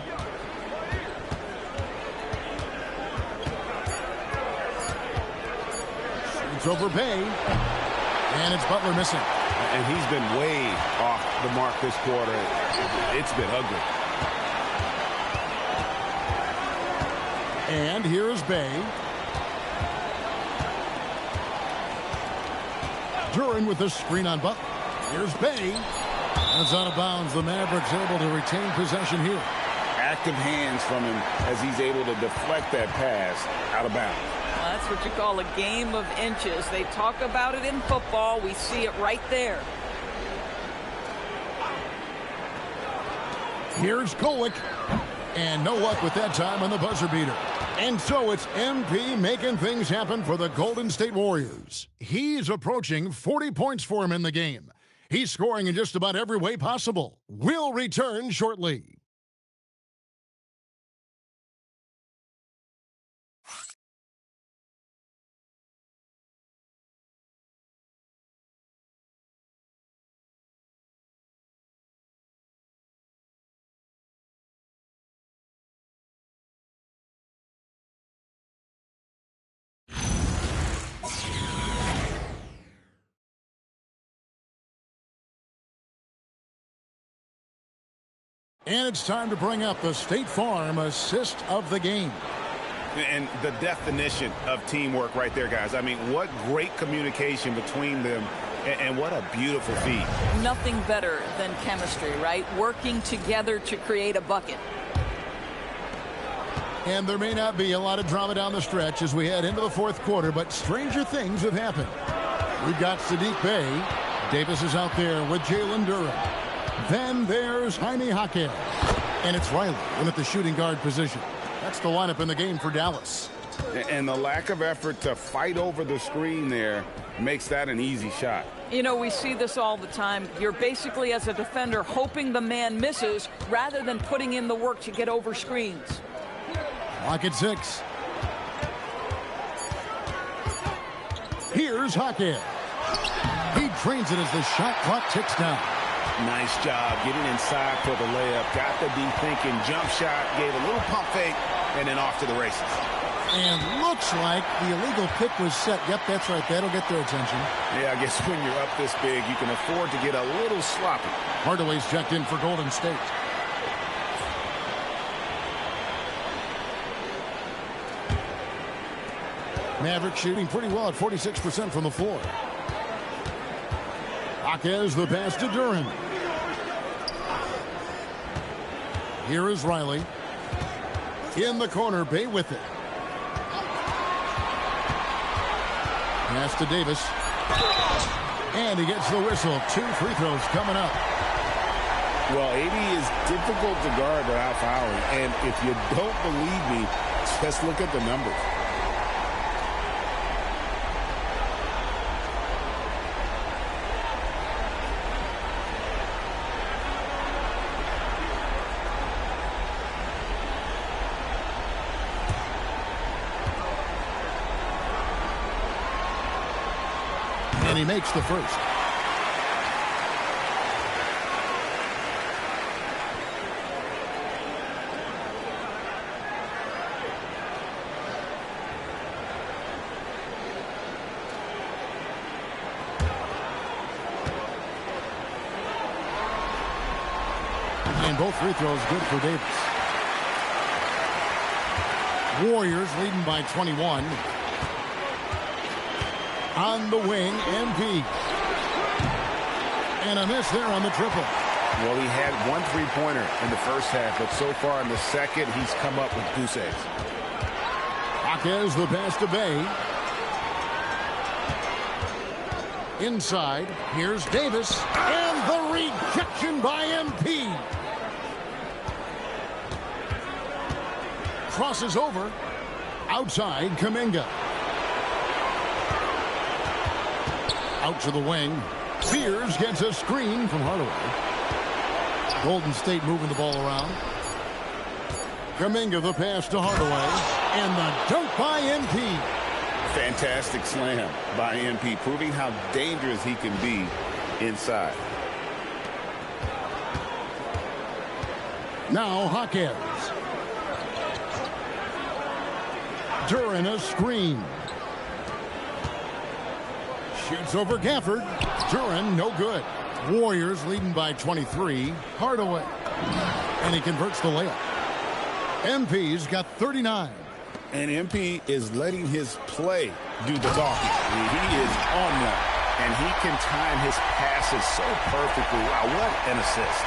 It's over Bay. And it's Butler missing. And he's been way off the mark this quarter. It's been ugly. And here's Bay. Duran with the screen on Butler. Here's Bay. That's out of bounds. The Mavericks able to retain possession here. Active hands from him as he's able to deflect that pass out of bounds. That's what you call a game of inches. They talk about it in football. We see it right there. Here's Kolek. And no luck with that time on the buzzer beater. And so it's MP making things happen for the Golden State Warriors. He's approaching 40 points for him in the game. He's scoring in just about every way possible. We'll return shortly. And it's time to bring up the State Farm assist of the game. And the definition of teamwork right there, guys. I mean, what great communication between them, and what a beautiful feat. Nothing better than chemistry, right? Working together to create a bucket. And there may not be a lot of drama down the stretch as we head into the fourth quarter, but stranger things have happened. We've got Sadiq Bey. Davis is out there with Jalen Duran. Then there's Jaime Jaquez. And it's Riley in at the shooting guard position. That's the lineup in the game for Dallas. And the lack of effort to fight over the screen there makes that an easy shot. You know, we see this all the time. You're basically, as a defender, hoping the man misses rather than putting in the work to get over screens. Clock at 6. Here's Jaquez. He trains it as the shot clock ticks down. Nice job getting inside for the layup. Got the D thinking jump shot, gave a little pump fake, and then off to the races. And looks like the illegal pick was set. Yep, that's right. That'll get their attention. Yeah, I guess when you're up this big, you can afford to get a little sloppy. Hardaway's checked in for Golden State. Maverick shooting pretty well at 46% from the floor. Jaquez the pass to Duran. Here is Riley. In the corner, Bay with it. Pass to Davis. And he gets the whistle. 2 free throws coming up. Well, 80 is difficult to guard without fouling. And if you don't believe me, just look at the numbers. And he makes the first. And both free throws good for Davis. Warriors leading by 21. On the wing, MP. And a miss there on the triple. Well, he had 1 3-pointer in the first half, but so far in the second, he's come up with goose eggs. Jaquez the pass to Bay. Inside, here's Davis. And the rejection by MP. Crosses over. Outside, Kuminga. Out to the wing. Spears gets a screen from Hardaway. Golden State moving the ball around. Kuminga the pass to Hardaway. And the dunk by MP. Fantastic slam by MP, proving how dangerous he can be inside. Now Jaquez. Duran a screen. Shoots over Gafford. Duran, no good. Warriors leading by 23. Hardaway. And he converts the layup. MP's got 39. And MP is letting his play do the talking. He is on one. And he can time his passes so perfectly. Wow, what an assist.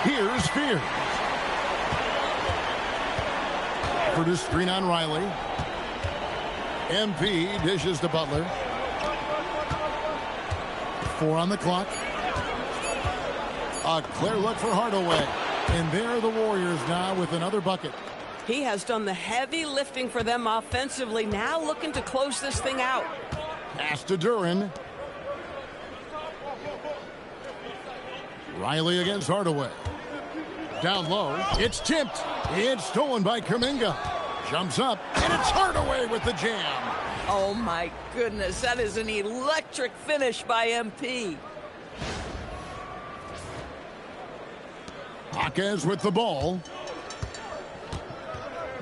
Here's Spears. Produce screen on Riley. MP dishes to Butler. 4 on the clock. A clear look for Hardaway. And there are the Warriors now with another bucket. He has done the heavy lifting for them offensively. Now looking to close this thing out. Pass to Duran. Riley against Hardaway. Down low. It's tipped. It's stolen by Kuminga. Jumps up. And it's Hardaway with the jam. Oh, my goodness. That is an electric finish by MP. Jaquez with the ball.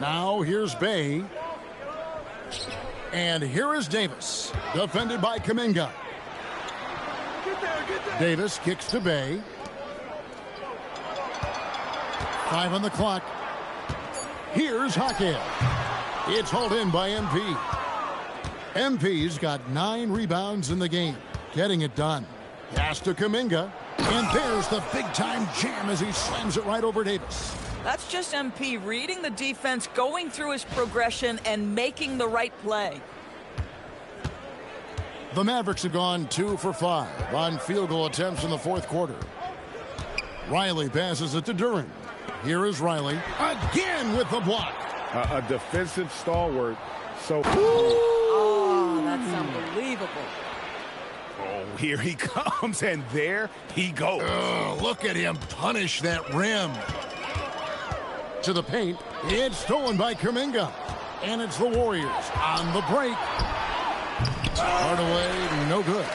Now here's Bay. And here is Davis. Defended by Kuminga. Davis kicks to Bay. 5 on the clock. Here's Jaquez. It's hauled in by MP. MP's got 9 rebounds in the game. Getting it done. Pass to Kuminga. And there's the big-time jam as he slams it right over Davis. That's just MP reading the defense, going through his progression, and making the right play. The Mavericks have gone 2 for 5 on field goal attempts in the fourth quarter. Riley passes it to Duran. Here is Riley again with the block. A defensive stalwart. So, oh, that's unbelievable. Oh, here he comes, and there he goes. Look at him punish that rim. To the paint. It's stolen by Kuminga. And it's the Warriors on the break. Hardaway, no good.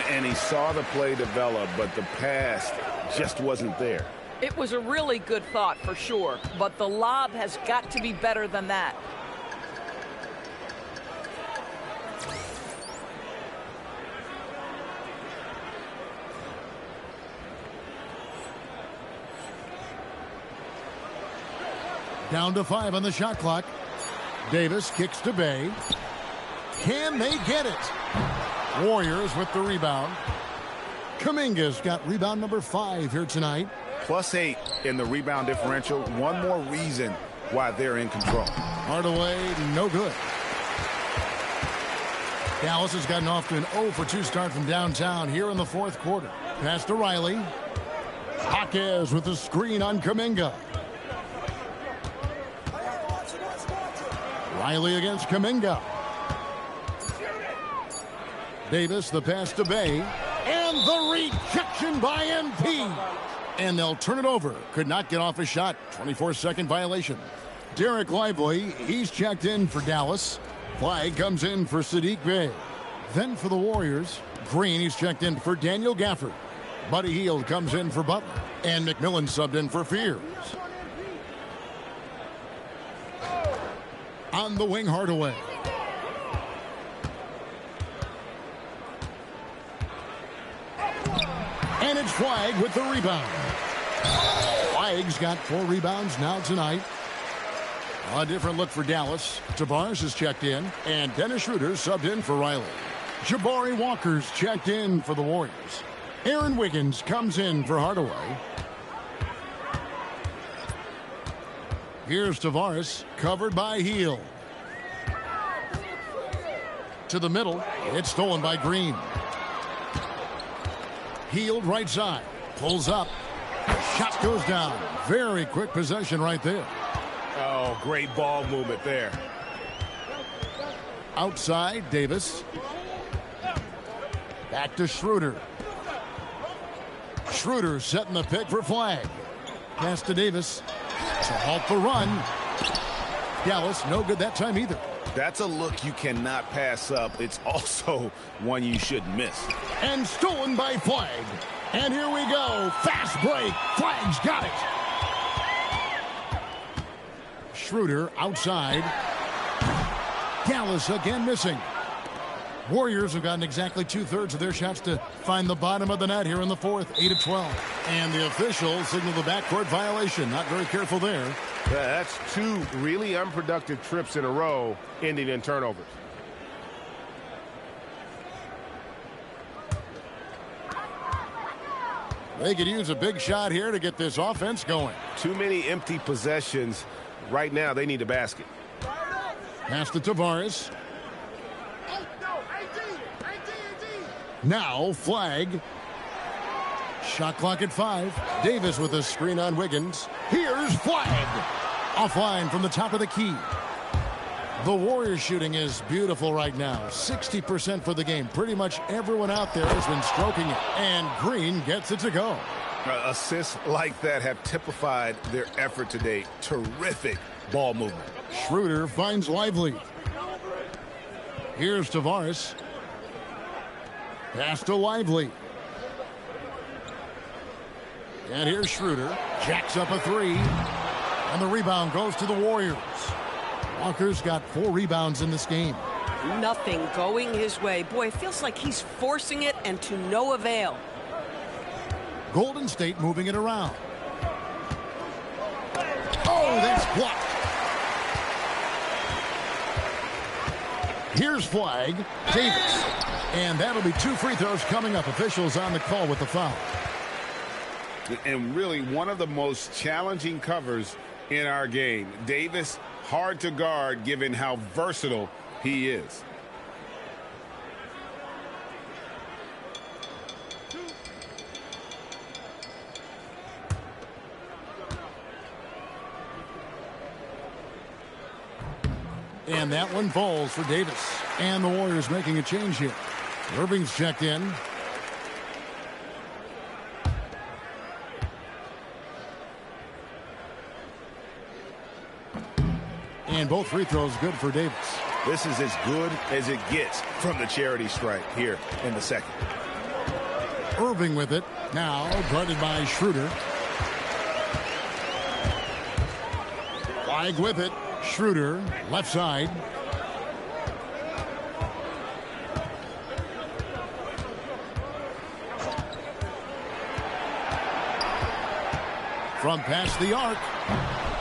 And he saw the play develop, but the pass just wasn't there. It was a really good thought for sure, but the lob has got to be better than that. Down to 5 on the shot clock. Davis kicks to Bay. Can they get it? Warriors with the rebound. Kuminga's got rebound number 5 here tonight. +8 in the rebound differential. One more reason why they're in control. Hardaway, no good. Dallas has gotten off to an 0 for 2 start from downtown here in the fourth quarter. Pass to Riley. Jaquez with the screen on Kuminga. Riley against Kuminga. Davis, the pass to Bay. And the rejection by MP. And they'll turn it over. Could not get off a shot. 24-second violation. Derek Lively, he's checked in for Dallas. Flag comes in for Sadiq Bey. Then for the Warriors, Green, he's checked in for Daniel Gafford. Buddy Hield comes in for Butler. And McMillan subbed in for Fears. On the wing, Hardaway. And it's Flag with the rebound. Flag's got 4 rebounds now tonight. A different look for Dallas. Tavares is checked in, and Dennis Schroeder subbed in for Riley. Jabari Walker's checked in for the Warriors. Aaron Wiggins comes in for Hardaway. Here's Tavares, covered by Hield. To the middle, it's stolen by Green. Hield right side, pulls up. Shot goes down. Very quick possession right there. oh, great ball movement there. Outside, Davis. Back to Schroeder. Schroeder setting the pick for Flag. Pass to Davis. To halt the run. Dallas, no good that time either. That's a look you cannot pass up. It's also one you shouldn't miss. And stolen by Flag. And here we go. Fast break. Flag's got it. Schroeder outside. Gallus again missing. Warriors have gotten exactly 2/3 of their shots to find the bottom of the net here in the fourth, 8 of 12. And the officials signal the backcourt violation. Not very careful there. That's two really unproductive trips in a row, ending in turnovers. They could use a big shot here to get this offense going. Too many empty possessions. Right now, they need a basket. Pass to Tavares. Now flag. Shot clock at 5. Davis with a screen on Wiggins. Here's flag. Offline from the top of the key. The Warriors shooting is beautiful right now. 60% for the game. Pretty much everyone out there has been stroking it. And Green gets it to go. Assists like that have typified their effort today. Terrific ball movement. Schroeder finds Lively. Here's Tavares. Pass to Lively. And here's Schroeder. Jacks up a 3. And the rebound goes to the Warriors. Walker's got 4 rebounds in this game. Nothing going his way. Boy, it feels like he's forcing it and to no avail. Golden State moving it around. Oh, that's blocked. Here's flag. Davis. And that'll be 2 free throws coming up. Officials on the call with the foul. And really one of the most challenging covers in our game. Davis, hard to guard given how versatile he is. And that one falls for Davis. And the Warriors making a change here. Irving's checked in. And both free throws good for Davis. This is as good as it gets from the charity stripe here in the second. Irving with it. Now guarded by Schroeder. Flag with it. Schroeder, left side. From past the arc.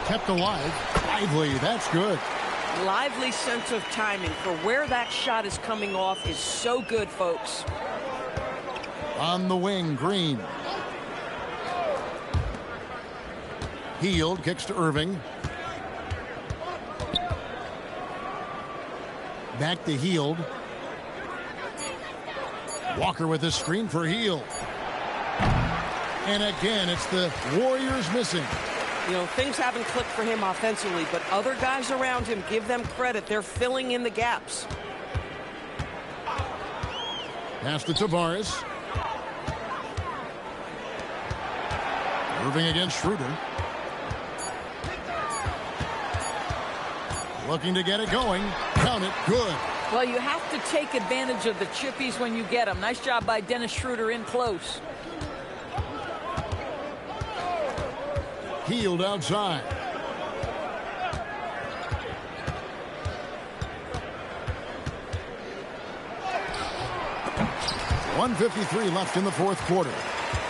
Kept alive. Lively, that's good. Lively sense of timing for where that shot is coming off is so good, folks. On the wing, Green. Hield kicks to Irving. Back to Hield. Walker with a screen for Hield. And again, it's the Warriors missing. You know, things haven't clicked for him offensively, but other guys around him, give them credit. They're filling in the gaps. Pass to Tavares. Irving against Schroeder. Looking to get it going. Count it. Good. Well, you have to take advantage of the chippies when you get them. Nice job by Dennis Schroeder in close. Hield outside. .153 left in the fourth quarter.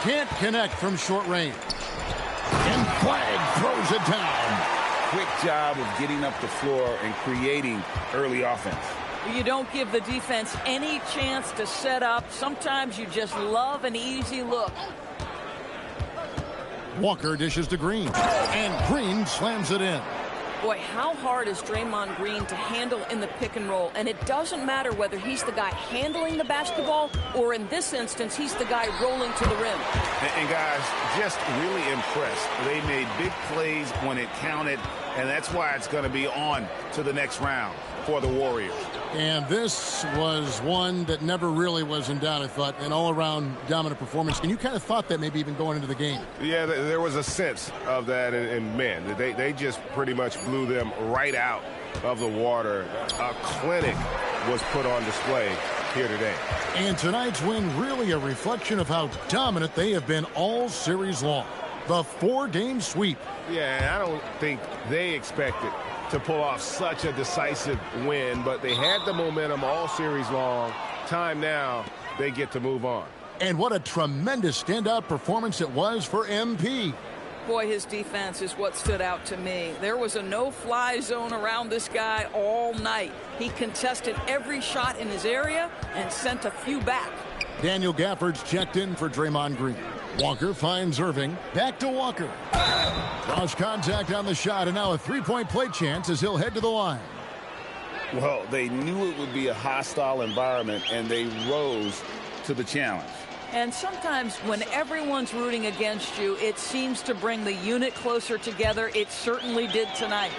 Can't connect from short range. And Flag throws it down. Quick job of getting up the floor and creating early offense. You don't give the defense any chance to set up. Sometimes you just love an easy look. Walker dishes to Green. And Green slams it in. Boy, how hard is Draymond Green to handle in the pick and roll? And it doesn't matter whether he's the guy handling the basketball or in this instance, he's the guy rolling to the rim. And guys, just really impressed. They made big plays when it counted, and that's why it's going to be on to the next round for the Warriors. And this was one that never really was in doubt, I thought, an all-around dominant performance. And you kind of thought that maybe even going into the game. Yeah, there was a sense of that, and man, they just pretty much blew them right out of the water. A clinic was put on display here today. And tonight's win really a reflection of how dominant they have been all series long. The 4-game sweep. Yeah, I don't think they expected to pull off such a decisive win, but they had the momentum all series long. Time now, they get to move on. And what a tremendous standout performance it was for MP. Boy, his defense is what stood out to me. There was a no-fly zone around this guy all night. He contested every shot in his area and sent a few back. Daniel Gafford's checked in for Draymond Green. Walker finds Irving. Back to Walker. Cross contact on the shot, and now a three-point play chance as he'll head to the line. Well, they knew it would be a hostile environment, and they rose to the challenge. And sometimes when everyone's rooting against you, it seems to bring the unit closer together. It certainly did tonight.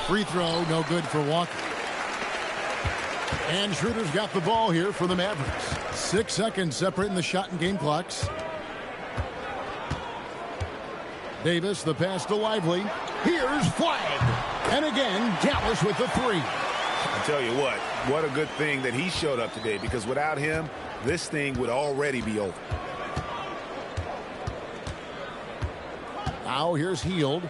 Free throw, no good for Walker. And Schroeder's got the ball here for the Mavericks. 6 seconds separating the shot and game clocks. Davis, the pass to Lively. Here's Flag. And again, Dallas with the three. I tell you what a good thing that he showed up today, because without him, this thing would already be over. Now here's Hield.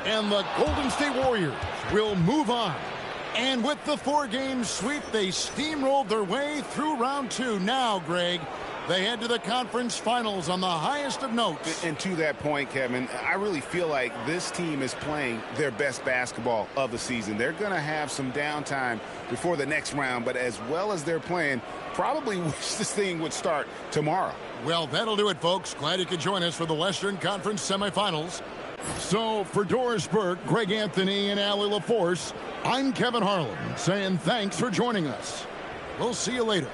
And the Golden State Warriors will move on. And with the 4-game sweep, they steamrolled their way through round 2. Now, Greg, they head to the conference finals on the highest of notes. And to that point, Kevin, I really feel like this team is playing their best basketball of the season. They're going to have some downtime before the next round, but as well as they're playing, probably wish this thing would start tomorrow. Well, that'll do it, folks. Glad you could join us for the Western Conference semifinals. So, for Doris Burke, Greg Anthony, and Allie LaForce, I'm Kevin Harlan saying thanks for joining us. We'll see you later.